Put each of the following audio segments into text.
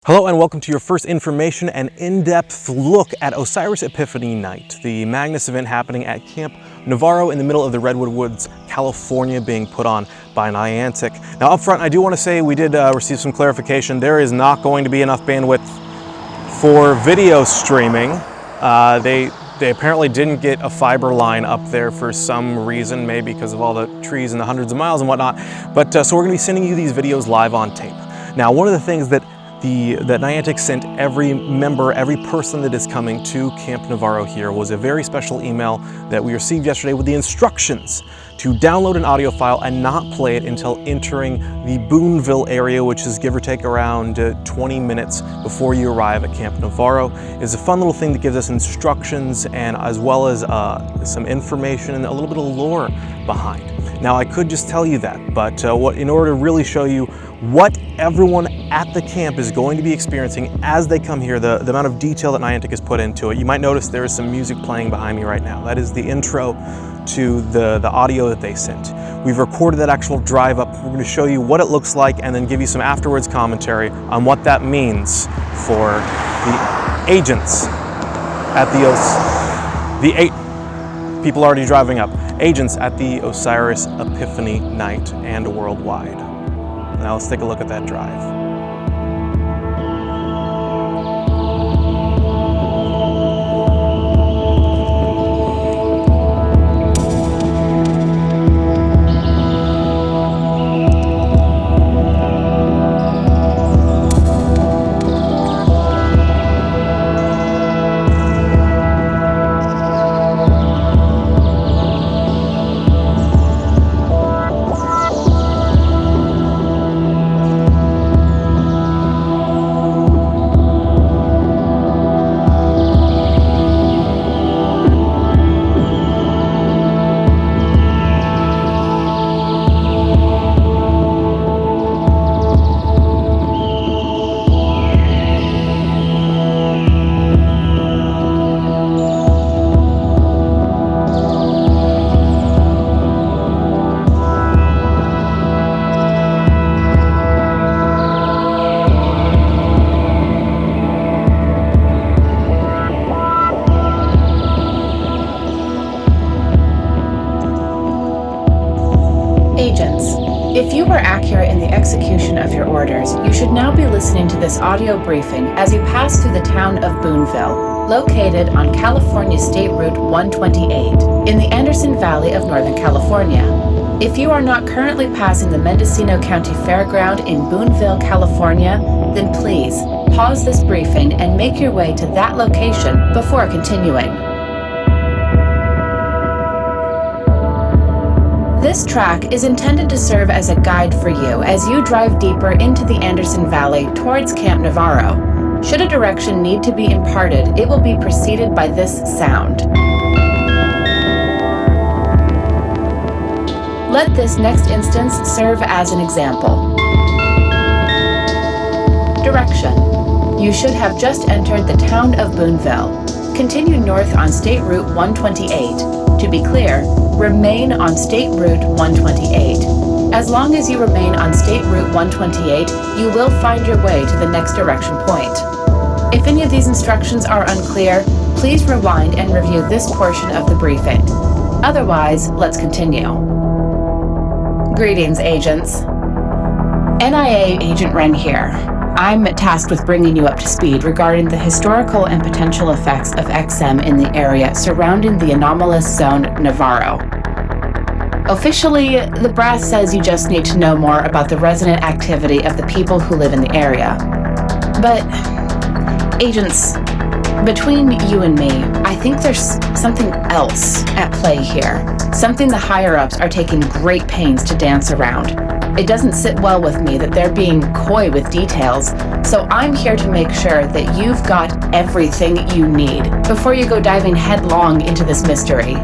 Hello and welcome to your first information and in-depth look at Osiris Epiphany Night, the Magnus event happening at Camp Navarro in the middle of the Redwood Woods, California, being put on by Niantic. Now up front, I do want to say we did receive some clarification. There is not going to be enough bandwidth for video streaming. They apparently didn't get a fiber line up there for some reason, maybe because of all the trees and the hundreds of miles and whatnot. But so we're going to be sending you these videos live on tape. Now, one of the things that Niantic sent every member, every person that is coming to Camp Navarro here was a very special email that we received yesterday with the instructions to download an audio file and not play it until entering the Boonville area, which is give or take around 20 minutes before you arrive at Camp Navarro. It's a fun little thing that gives us instructions and as well as some information and a little bit of lore behind. Now, I could just tell you that, but in order to really show you what everyone at the camp is going to be experiencing as they come here, the amount of detail that Niantic has put into it, you might notice there is some music playing behind me right now. That is the intro to the audio that they sent. We've recorded that actual drive up. We're going to show you what it looks like and then give you some afterwards commentary on what that means for the agents at people already driving up, agents at the Osiris Epiphany Night and worldwide. Now let's take a look at that drive. Agents, if you were accurate in the execution of your orders, you should now be listening to this audio briefing as you pass through the town of Boonville, located on California State Route 128 in the Anderson Valley of Northern California. If you are not currently passing the Mendocino County Fairground in Boonville, California, then please pause this briefing and make your way to that location before continuing. This track is intended to serve as a guide for you as you drive deeper into the Anderson Valley towards Camp Navarro. Should a direction need to be imparted, it will be preceded by this sound. Let this next instance serve as an example. Direction. You should have just entered the town of Boonville. Continue north on State Route 128. To be clear, remain on State Route 128. As long as you remain on State Route 128, you will find your way to the next direction point. If any of these instructions are unclear, please rewind and review this portion of the briefing. Otherwise, let's continue. Greetings, agents. NIA Agent Wren here. I'm tasked with bringing you up to speed regarding the historical and potential effects of XM in the area surrounding the anomalous zone Navarro. Officially, the brass says you just need to know more about the resident activity of the people who live in the area. But, agents, between you and me, I think there's something else at play here. Something the higher-ups are taking great pains to dance around. It doesn't sit well with me that they're being coy with details, so I'm here to make sure that you've got everything you need before you go diving headlong into this mystery.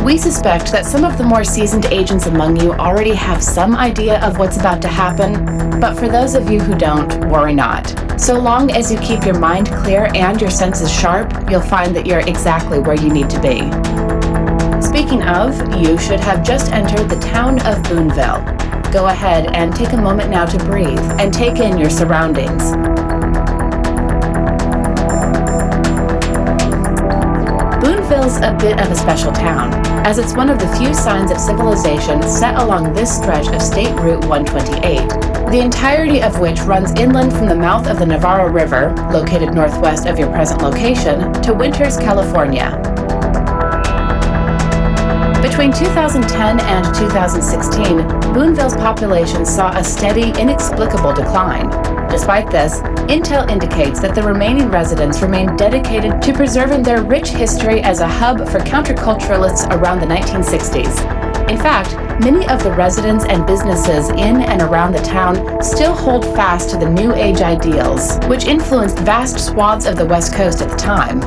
We suspect that some of the more seasoned agents among you already have some idea of what's about to happen, but for those of you who don't, worry not. So long as you keep your mind clear and your senses sharp, you'll find that you're exactly where you need to be. Speaking of, you should have just entered the town of Boonville. Go ahead and take a moment now to breathe and take in your surroundings. is a bit of a special town, as it's one of the few signs of civilization set along this stretch of State Route 128, the entirety of which runs inland from the mouth of the Navarro River, located northwest of your present location, to Winters, California. Between 2010 and 2016, Boonville's population saw a steady, inexplicable decline. Despite this, intel indicates that the remaining residents remain dedicated to preserving their rich history as a hub for counterculturalists around the 1960s. In fact, many of the residents and businesses in and around the town still hold fast to the New Age ideals, which influenced vast swaths of the West Coast at the time.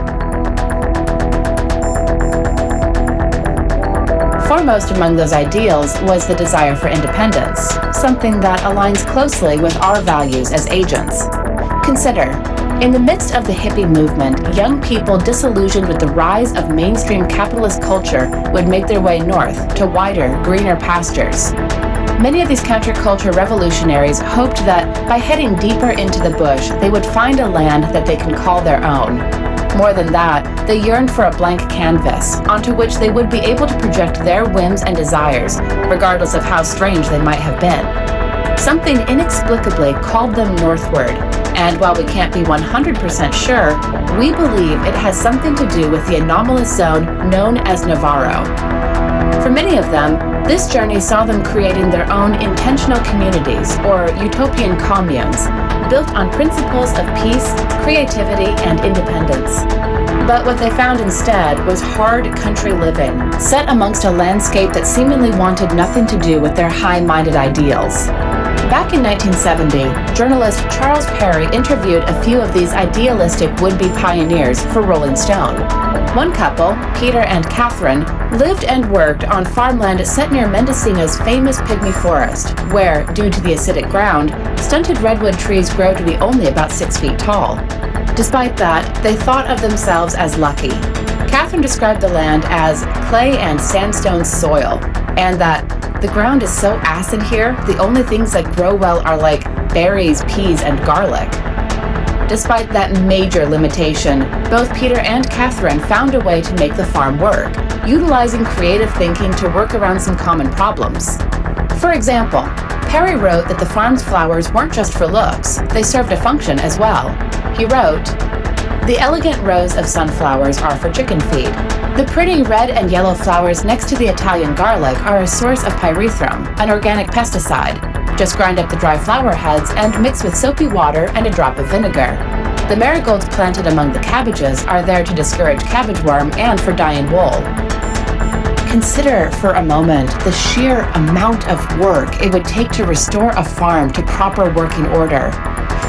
Foremost among those ideals was the desire for independence, something that aligns closely with our values as agents. Consider, in the midst of the hippie movement, young people disillusioned with the rise of mainstream capitalist culture would make their way north to wider, greener pastures. Many of these counterculture revolutionaries hoped that by heading deeper into the bush, they would find a land that they can call their own. More than that, they yearned for a blank canvas onto which they would be able to project their whims and desires, regardless of how strange they might have been. Something inexplicably called them northward, and while we can't be 100% sure, we believe it has something to do with the anomalous zone known as Navarro. For many of them, this journey saw them creating their own intentional communities, or utopian communes, built on principles of peace, creativity, and independence. But what they found instead was hard country living, set amongst a landscape that seemingly wanted nothing to do with their high-minded ideals. Back in 1970, journalist Charles Perry interviewed a few of these idealistic would-be pioneers for Rolling Stone. One couple, Peter and Catherine, lived and worked on farmland set near Mendocino's famous pygmy forest, where, due to the acidic ground, stunted redwood trees grow to be only about 6 feet tall. Despite that, they thought of themselves as lucky. Catherine described the land as clay and sandstone soil, and that the ground is so acid here, the only things that grow well are like berries, peas, and garlic. Despite that major limitation, both Peter and Catherine found a way to make the farm work, utilizing creative thinking to work around some common problems. For example, Perry wrote that the farm's flowers weren't just for looks, they served a function as well. He wrote, "The elegant rows of sunflowers are for chicken feed. The pretty red and yellow flowers next to the Italian garlic are a source of pyrethrum, an organic pesticide. Just grind up the dry flower heads and mix with soapy water and a drop of vinegar. The marigolds planted among the cabbages are there to discourage cabbage worm and for dyeing wool." Consider for a moment the sheer amount of work it would take to restore a farm to proper working order.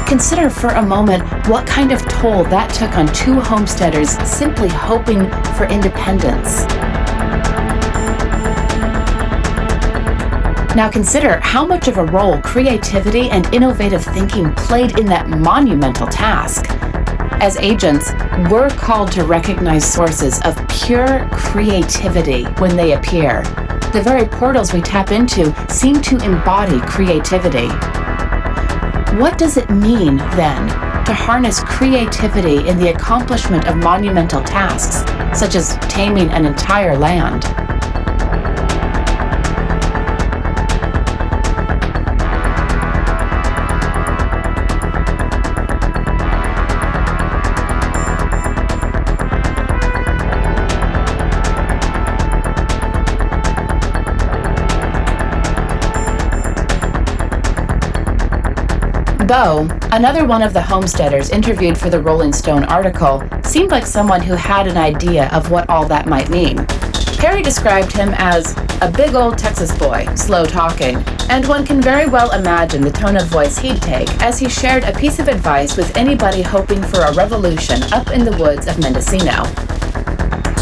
Consider for a moment what kind of toll that took on two homesteaders simply hoping for independence. Now consider how much of a role creativity and innovative thinking played in that monumental task. As agents, we're called to recognize sources of pure creativity when they appear. The very portals we tap into seem to embody creativity. What does it mean, then, to harness creativity in the accomplishment of monumental tasks, such as taming an entire land? Bo, another one of the homesteaders interviewed for the Rolling Stone article, seemed like someone who had an idea of what all that might mean. Perry described him as a big old Texas boy, slow talking, and one can very well imagine the tone of voice he'd take as he shared a piece of advice with anybody hoping for a revolution up in the woods of Mendocino.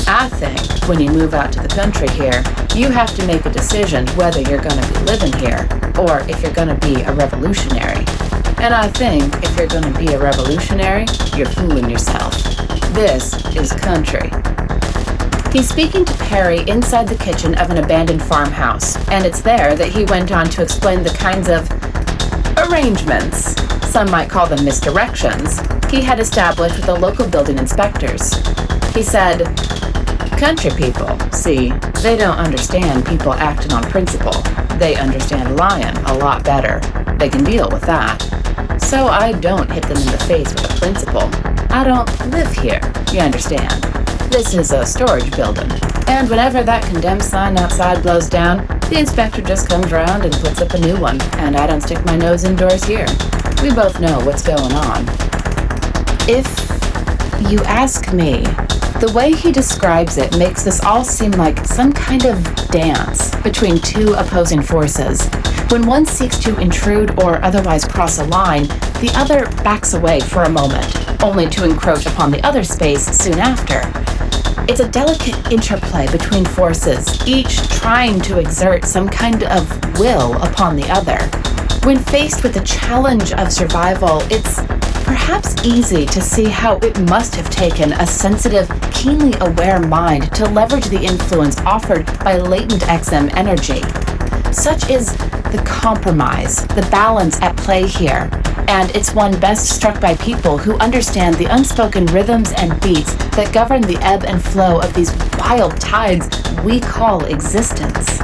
"I think when you move out to the country here, you have to make a decision whether you're going to be living here or if you're going to be a revolutionary. And I think if you're going to be a revolutionary, you're fooling yourself. This is country." He's speaking to Perry inside the kitchen of an abandoned farmhouse, and it's there that he went on to explain the kinds of arrangements, some might call them misdirections, he had established with the local building inspectors. He said, Country people, see, they don't understand people acting on principle. They understand lying a lot better. They can deal with that. So I don't hit them in the face with a principle. I don't live here, you understand. This is a storage building, and whenever that condemned sign outside blows down, the inspector just comes around and puts up a new one, and I don't stick my nose indoors here. We both know what's going on. If you ask me, the way he describes it makes this all seem like some kind of dance between two opposing forces. When one seeks to intrude or otherwise cross a line, the other backs away for a moment, only to encroach upon the other space soon after. It's a delicate interplay between forces, each trying to exert some kind of will upon the other. When faced with the challenge of survival, it's perhaps easy to see how it must have taken a sensitive, keenly aware mind to leverage the influence offered by latent XM energy. Such is the compromise, the balance at play here, and it's one best struck by people who understand the unspoken rhythms and beats that govern the ebb and flow of these wild tides we call existence.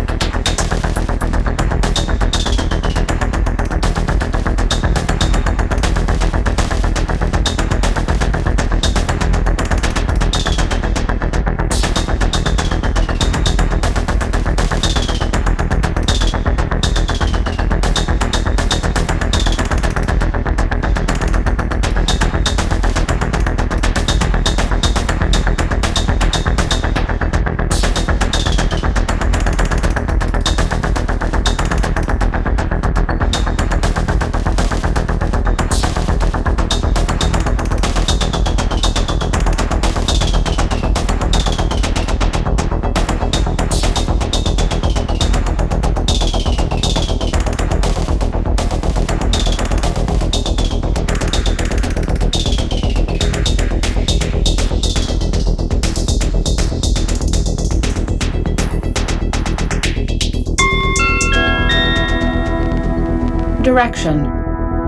Direction.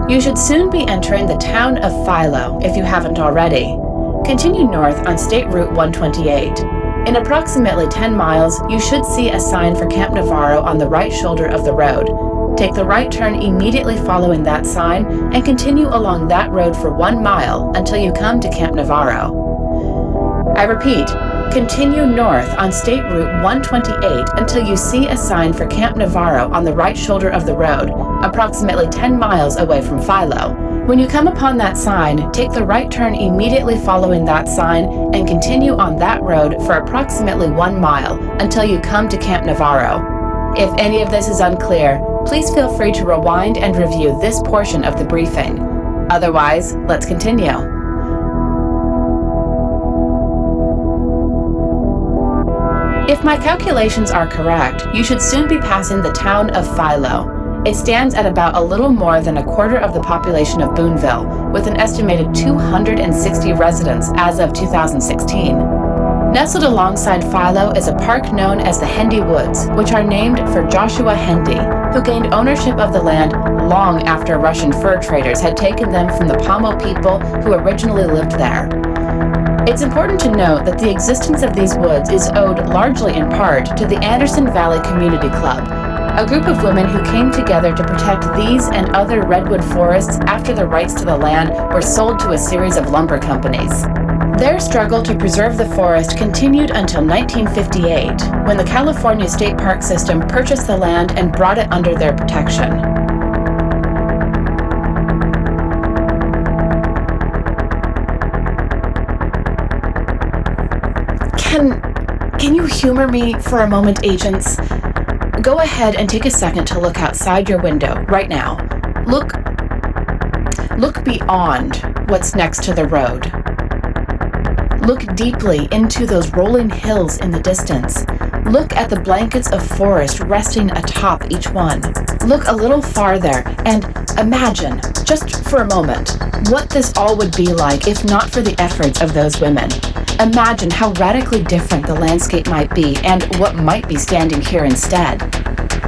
You should soon be entering the town of Philo, if you haven't already. Continue north on State Route 128. In approximately 10 miles, you should see a sign for Camp Navarro on the right shoulder of the road. Take the right turn immediately following that sign and continue along that road for 1 mile until you come to Camp Navarro. I repeat, continue north on State Route 128 until you see a sign for Camp Navarro on the right shoulder of the road, approximately 10 miles away from Philo. When you come upon that sign, take the right turn immediately following that sign and continue on that road for approximately 1 mile until you come to Camp Navarro. If any of this is unclear, please feel free to rewind and review this portion of the briefing. Otherwise, let's continue. If my calculations are correct, you should soon be passing the town of Philo. It stands at about a little more than a quarter of the population of Boonville, with an estimated 260 residents as of 2016. Nestled alongside Philo is a park known as the Hendy Woods, which are named for Joshua Hendy, who gained ownership of the land long after Russian fur traders had taken them from the Pomo people who originally lived there. It's important to note that the existence of these woods is owed largely in part to the Anderson Valley Community Club, a group of women who came together to protect these and other redwood forests after the rights to the land were sold to a series of lumber companies. Their struggle to preserve the forest continued until 1958, when the California State Park System purchased the land and brought it under their protection. Can you humor me for a moment, agents? Go ahead and take a second to look outside your window right now. Look beyond what's next to the road. Look deeply into those rolling hills in the distance. Look at the blankets of forest resting atop each one. Look a little farther and imagine, just for a moment, what this all would be like if not for the efforts of those women. Imagine how radically different the landscape might be and what might be standing here instead.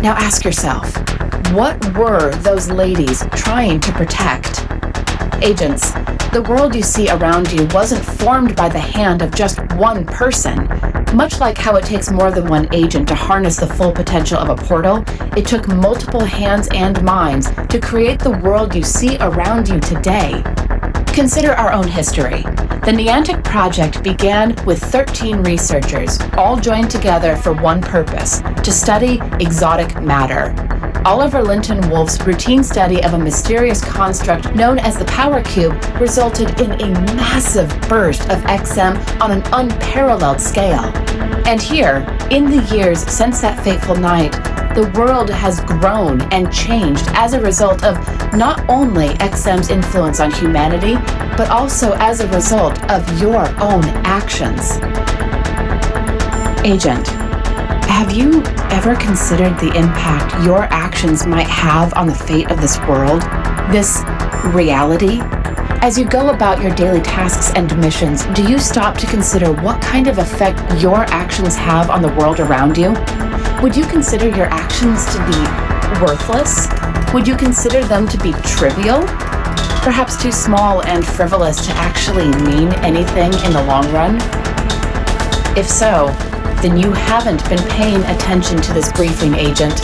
Now ask yourself, what were those ladies trying to protect? Agents, the world you see around you wasn't formed by the hand of just one person. Much like how it takes more than one agent to harness the full potential of a portal, it took multiple hands and minds to create the world you see around you today. Consider our own history. The Niantic project began with 13 researchers, all joined together for one purpose: to study exotic matter. Oliver Linton Wolf's routine study of a mysterious construct known as the Power Cube resulted in a massive burst of XM on an unparalleled scale. And here, in the years since that fateful night, the world has grown and changed as a result of not only XM's influence on humanity, but also as a result of your own actions. Agent, have you ever considered the impact your actions might have on the fate of this world, this reality? As you go about your daily tasks and missions, do you stop to consider what kind of effect your actions have on the world around you? Would you consider your actions to be worthless? Would you consider them to be trivial? Perhaps too small and frivolous to actually mean anything in the long run? If so, then you haven't been paying attention to this briefing, Agent.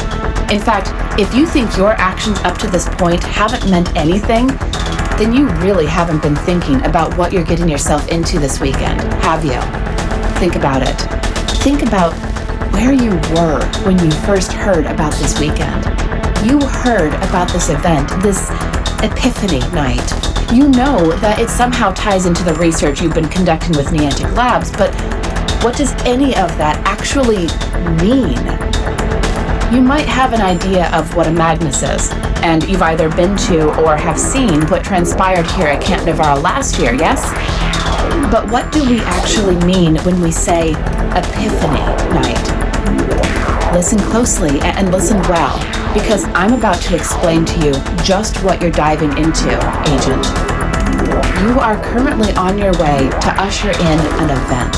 In fact, if you think your actions up to this point haven't meant anything, then you really haven't been thinking about what you're getting yourself into this weekend, have you? Think about it. Think about where you were when you first heard about this weekend. You heard about this event, this Epiphany Night. You know that it somehow ties into the research you've been conducting with Niantic Labs, but what does any of that actually mean? You might have an idea of what a Magnus is, and you've either been to or have seen what transpired here at Camp Navarro last year, yes? But what do we actually mean when we say Epiphany Night? Listen closely and listen well, because I'm about to explain to you just what you're diving into, Agent. You are currently on your way to usher in an event,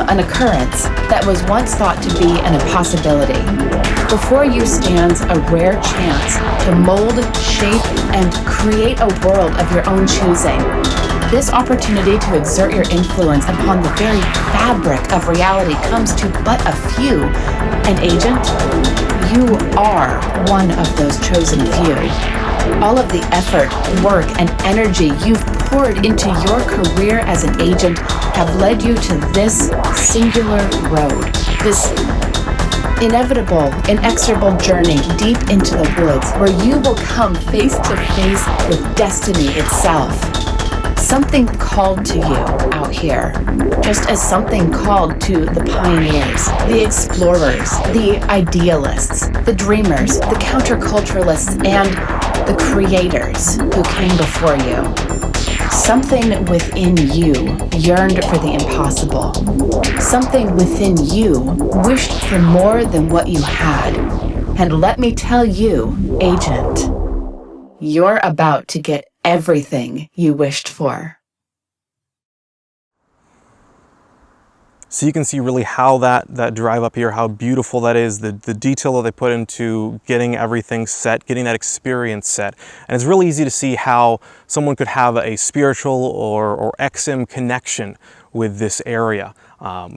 an occurrence that was once thought to be an impossibility. Before you stands a rare chance to mold, shape, and create a world of your own choosing. This opportunity to exert your influence upon the very fabric of reality comes to but a few. And Agent, you are one of those chosen few. All of the effort, work, and energy you've poured into your career as an agent have led you to this singular road, this inevitable, inexorable journey deep into the woods where you will come face to face with destiny itself. Something called to you out here, just as something called to the pioneers, the explorers, the idealists, the dreamers, the counterculturalists, and the creators who came before you. Something within you yearned for the impossible. Something within you wished for more than what you had. And let me tell you, Agent, you're about to get everything you wished for. So you can see really how that drive up here, how beautiful that is, the detail that they put into getting everything set, getting that experience set. And it's really easy to see how someone could have a spiritual or XM connection with this area.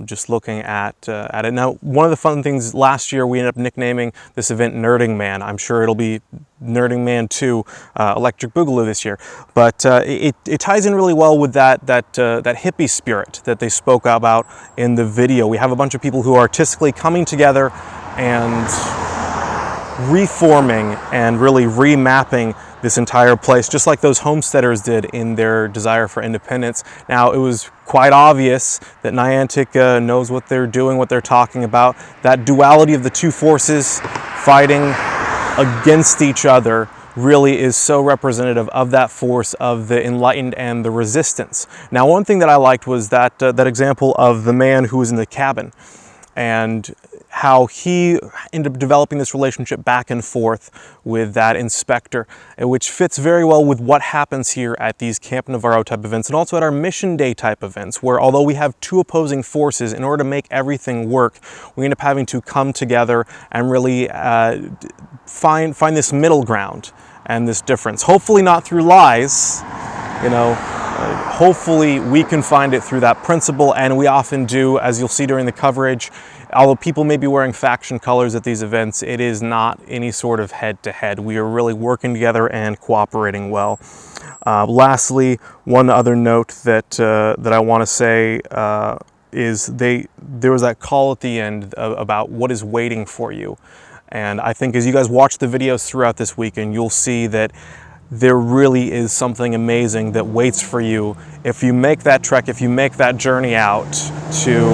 Just looking at it. Now, one of the fun things last year, we ended up nicknaming this event Nerding Man. I'm sure it'll be Nerding Man 2 Electric Boogaloo this year. But it ties in really well with that hippie spirit that they spoke about in the video. We have a bunch of people who are artistically coming together and reforming and really remapping this entire place, just like those homesteaders did in their desire for independence. Now, it was quite obvious that Niantic knows what they're doing, what they're talking about. That duality of the two forces fighting against each other really is so representative of that force of the enlightened and the resistance. Now, one thing that I liked was that example of the man who was in the cabin and how he ended up developing this relationship back and forth with that inspector, which fits very well with what happens here at these Camp Navarro type events and also at our Mission Day type events, where although we have two opposing forces, in order to make everything work, we end up having to come together and really find this middle ground and this difference. Hopefully not through lies, you know, hopefully we can find it through that principle, and we often do, as you'll see during the coverage. Although people may be wearing faction colors at these events, it is not any sort of head-to-head. We are really working together and cooperating well. Lastly, one other note that I want to say is there was that call at the end about what is waiting for you. And I think as you guys watch the videos throughout this weekend, you'll see that there really is something amazing that waits for you if you make that trek, if you make that journey out to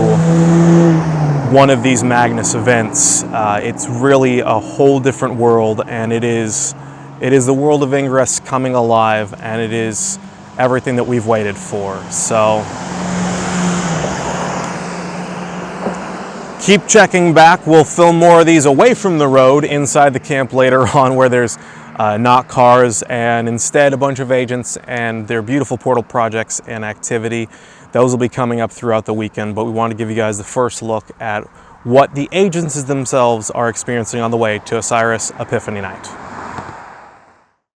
one of these Magnus events. It's really a whole different world, and it is the world of Ingress coming alive, and it is everything that we've waited for. So keep checking back. We'll film more of these away from the road inside the camp later on, where there's not cars, and instead a bunch of agents and their beautiful portal projects and activity. Those will be coming up throughout the weekend, but we want to give you guys the first look at what the agents themselves are experiencing on the way to Osiris Epiphany Night.